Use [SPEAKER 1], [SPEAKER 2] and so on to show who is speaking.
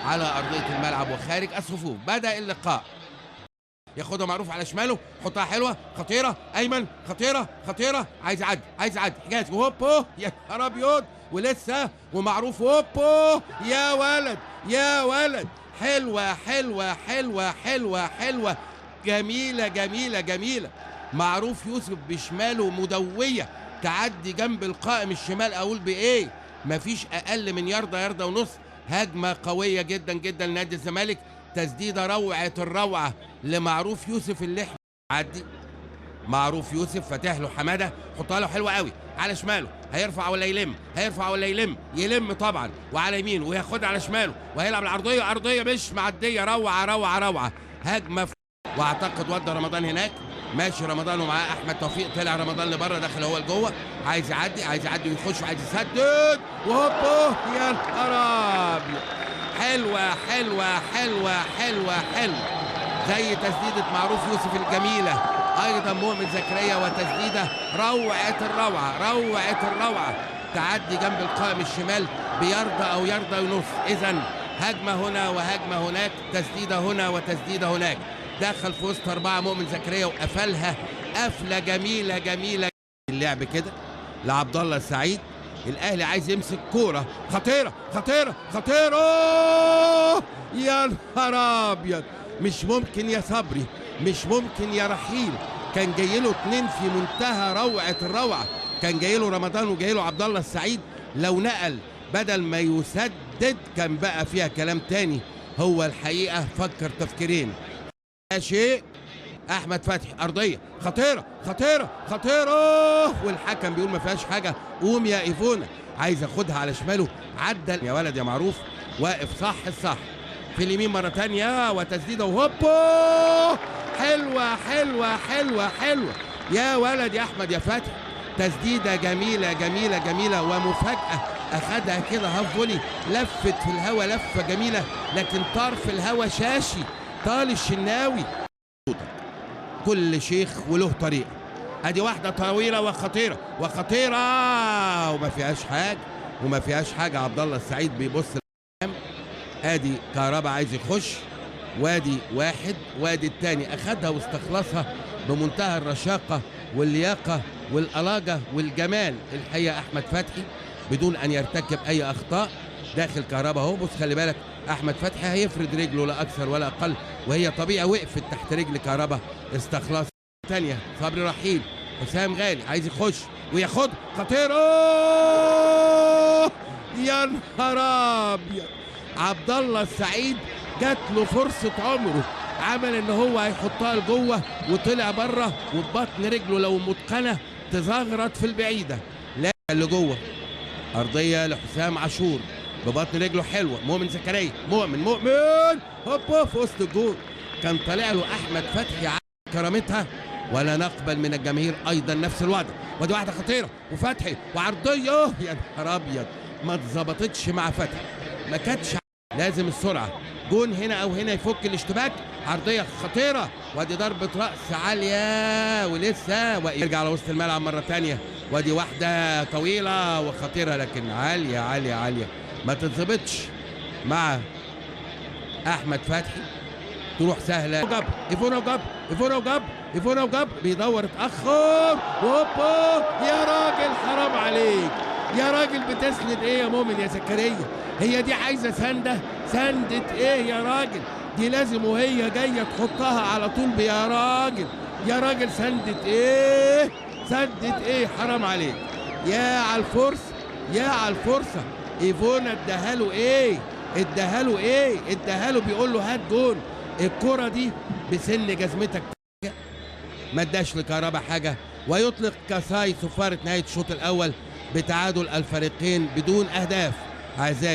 [SPEAKER 1] على ارضيه الملعب وخارج الصفوف. بدا اللقاء، ياخدها معروف على شماله، حطها حلوه خطيره، ايمن خطيره خطيره، عايز يعدي عايز يعدي، حجازي هوبو يا نهار ابيض، ولسه ومعروف هوبو يا ولد يا ولد، حلوه حلوه حلوه حلوه حلوه، جميله جميله جميله. معروف يوسف بشماله مدويه تعدي جنب القائم الشمال، اقول بايه؟ مفيش اقل من ياردة ياردة ونص. هجمه قويه جدا جدا لنادي الزمالك، تسديده روعه الروعه لمعروف يوسف اللي عدي. معروف يوسف فاتح له حماده، حطها له حلوه قوي على شماله، هيرفع ولا يلم؟ هيرفع ولا يلم؟ يلم طبعا، وعلى يمينه وياخدها على شماله وهيلعب العرضيه، عرضيه مش معديه، روعه روعه روعه. هجمه واعتقد ودى رمضان هناك، ماشي رمضان ومعاه احمد توفيق، طلع رمضان لبره داخل هو لجوه، عايز يعدي عايز يعدي ويخش وعايز يسدد، وهوبو يا نهار ابيض، حلوه حلوه حلوه حلوه حلوه، زي تسديده معروف يوسف الجميله، ايضا مؤمن زكريا وتسديده روعه الروعه روعه الروعه، تعدي جنب القائم الشمال بياردة او ياردة ونص. اذا هجمه هنا وهجمه هناك، تسديده هنا وتسديده هناك، دخل في وسط اربعه مؤمن زكريا وقفلها قفله جميله جميله. اللعب كده لعبد الله السعيد، الاهلي عايز يمسك كوره خطيره خطيره خطيره، يا نهار ابيض، مش ممكن يا صبري، مش ممكن يا رحيل. كان جاي له اتنين في منتهى روعه الروعه، كان جاي له رمضان وجاي له عبد الله السعيد، لو نقل بدل ما يسدد كان بقى فيها كلام تاني. هو الحقيقه فكر تفكيرين، شيء احمد فتحي ارضيه خطيره خطيره خطيره، والحكم بيقول ما فيهاش حاجه، قوم يا ايفونا، عايز ياخدها على شماله، عدل يا ولد يا معروف، واقف صح الصح في اليمين مره ثانيه وتسديده وهوبو، حلوه حلوه حلوه حلوه يا ولد يا احمد يا فتحي، تسديده جميله جميله جميله ومفاجاه، اخدها كده هاف فولي، لفت في الهوا لفه جميله، لكن طار في الهوا شاشي، طال الشناوي. كل شيخ وله طريقه، ادي واحده طويله وخطيره وخطيره وما فيهاش حاجه وما فيهاش حاجه. عبد الله السعيد بيبص، ادي كهربا عايز يخش، وادي واحد وادي الثاني، اخدها واستخلصها بمنتهى الرشاقه واللياقه والألاجة والجمال الحقيقه احمد فتحي بدون ان يرتكب اي اخطاء. داخل كهربا اهو، بص خلي بالك احمد فتحي هيفرد رجله لا اكثر ولا اقل، وهي طبيعي وقفت تحت رجل كهربا، استخلاص ثانيه. صبري رحيل، حسام غالي عايز يخش وياخد خطيره، يا نهار ابيض، عبد الله السعيد جات له فرصه عمره، عمل ان هو هيحطها لجوه وطلع بره، وببطن رجله لو متقنه تزغرط في البعيده، لا اللي جوه ارضيه لحسام عاشور ببطن رجله حلوه، مؤمن زكريا مؤمن هوبا في وسط الجول، كان طالع له احمد فتحي على كرامتها، ولا نقبل من الجماهير ايضا نفس الوضع. ودي واحده خطيره وفتحي وعرضيه، يا نهار ابيض، ما اتظبطتش مع فتحي، ما كانتش، لازم السرعه، جون هنا او هنا يفك الاشتباك، عرضيه خطيره، وادي ضربه راس عاليه ولسه ويرجع على وسط الملعب مره ثانيه، وادي واحده طويله وخطيره لكن عاليه عاليه عاليه، ما تتظبطش مع احمد فتحي، تروح سهله. جاب ايفونا وجاب ايفونا وجاب ايفونا وجاب، بيدور اتاخر، هوبا يا راجل حرام عليك يا راجل، بتسند ايه يا مؤمن يا زكريا؟ هي دي عايزه سنده؟ سندة ايه يا راجل؟ دي لازم وهي جايه تحطها على طول، يا راجل يا راجل، سندة ايه؟ سندة ايه؟ حرام عليك، يا على الفرصه يا على الفرصه. ايفونا اداها له ايه؟ اداها له ايه؟ اداها له بيقول له هات جون، الكره دي بسن جزمتك، ما اداش لكهربا حاجه، ويطلق كاساي صفاره نهايه الشوط الاول بتعادل الفريقين بدون اهداف. اعزائي